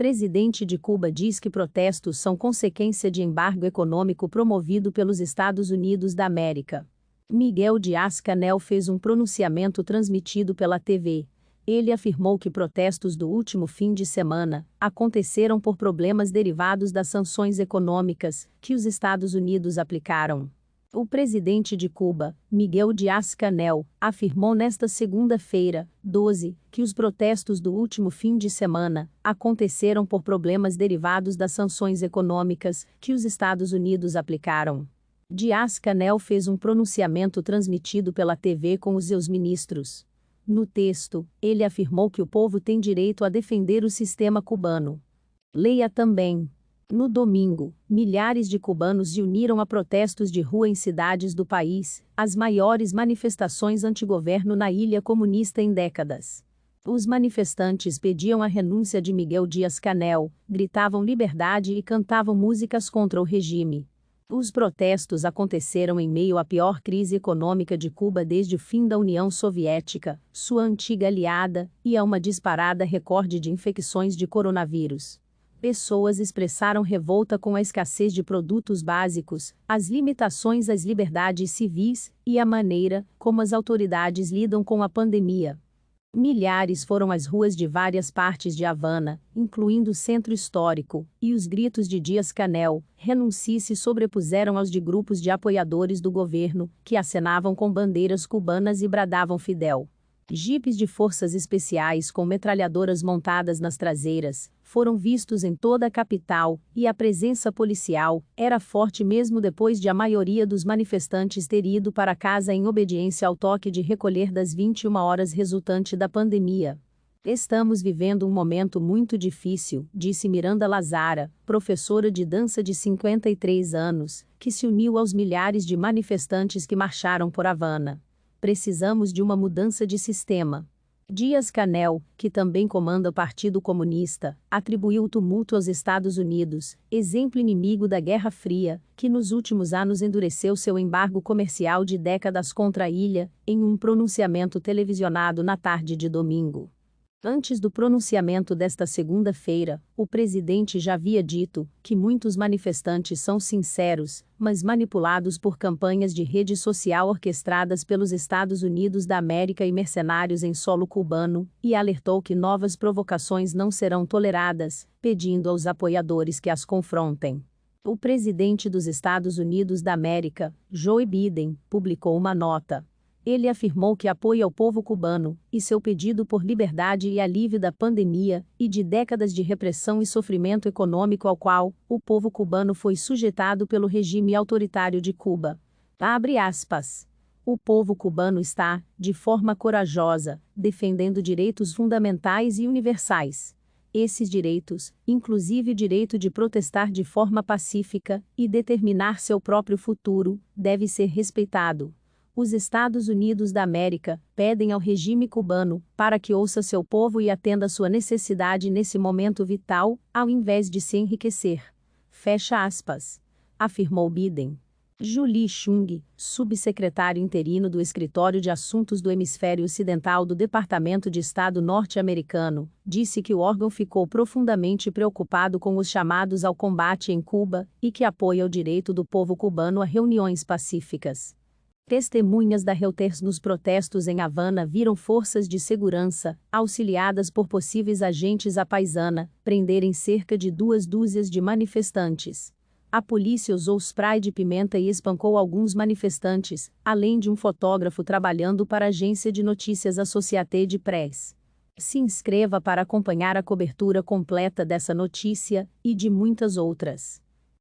Presidente de Cuba diz que protestos são consequência de embargo econômico promovido pelos Estados Unidos da América. Miguel Díaz-Canel fez um pronunciamento transmitido pela TV. Ele afirmou que protestos do último fim de semana aconteceram por problemas derivados das sanções econômicas que os Estados Unidos aplicaram. O presidente de Cuba, Miguel Díaz-Canel, afirmou nesta segunda-feira, 12, que os protestos do último fim de semana aconteceram por problemas derivados das sanções econômicas que os Estados Unidos aplicaram. Díaz-Canel fez um pronunciamento transmitido pela TV com os seus ministros. No texto, ele afirmou que o povo tem direito a defender o sistema cubano. Leia também. No domingo, milhares de cubanos se uniram a protestos de rua em cidades do país, as maiores manifestações antigoverno na ilha comunista em décadas. Os manifestantes pediam a renúncia de Miguel Díaz-Canel, gritavam liberdade e cantavam músicas contra o regime. Os protestos aconteceram em meio à pior crise econômica de Cuba desde o fim da União Soviética, sua antiga aliada, e a uma disparada recorde de infecções de coronavírus. Pessoas expressaram revolta com a escassez de produtos básicos, as limitações às liberdades civis e a maneira como as autoridades lidam com a pandemia. Milhares foram às ruas de várias partes de Havana, incluindo o centro histórico, e os gritos de Díaz-Canel, renuncie se sobrepuseram aos de grupos de apoiadores do governo, que acenavam com bandeiras cubanas e bradavam Fidel. Jipes de forças especiais com metralhadoras montadas nas traseiras foram vistos em toda a capital, e a presença policial era forte mesmo depois de a maioria dos manifestantes ter ido para casa em obediência ao toque de recolher das 21 horas resultante da pandemia. Estamos vivendo um momento muito difícil, disse Miranda Lazara, professora de dança de 53 anos, que se uniu aos milhares de manifestantes que marcharam por Havana. Precisamos de uma mudança de sistema. Díaz-Canel, que também comanda o Partido Comunista, atribuiu o tumulto aos Estados Unidos, exemplo inimigo da Guerra Fria, que nos últimos anos endureceu seu embargo comercial de décadas contra a ilha, em um pronunciamento televisionado na tarde de domingo. Antes do pronunciamento desta segunda-feira, o presidente já havia dito que muitos manifestantes são sinceros, mas manipulados por campanhas de rede social orquestradas pelos Estados Unidos da América e mercenários em solo cubano, e alertou que novas provocações não serão toleradas, pedindo aos apoiadores que as confrontem. O presidente dos Estados Unidos da América, Joe Biden, publicou uma nota. Ele afirmou que apoia o povo cubano, e seu pedido por liberdade e alívio da pandemia, e de décadas de repressão e sofrimento econômico ao qual o povo cubano foi sujeitado pelo regime autoritário de Cuba. Abre aspas. O povo cubano está, de forma corajosa, defendendo direitos fundamentais e universais. Esses direitos, inclusive o direito de protestar de forma pacífica e determinar seu próprio futuro, deve ser respeitado. Os Estados Unidos da América pedem ao regime cubano para que ouça seu povo e atenda sua necessidade nesse momento vital, ao invés de se enriquecer. Fecha aspas. Afirmou Biden. Julie Chung, subsecretário interino do Escritório de Assuntos do Hemisfério Ocidental do Departamento de Estado norte-americano, disse que o órgão ficou profundamente preocupado com os chamados ao combate em Cuba e que apoia o direito do povo cubano a reuniões pacíficas. Testemunhas da Reuters nos protestos em Havana viram forças de segurança, auxiliadas por possíveis agentes à paisana, prenderem cerca de 2 dúzias de manifestantes. A polícia usou spray de pimenta e espancou alguns manifestantes, além de um fotógrafo trabalhando para a agência de notícias Associated Press. Se inscreva para acompanhar a cobertura completa dessa notícia, e de muitas outras.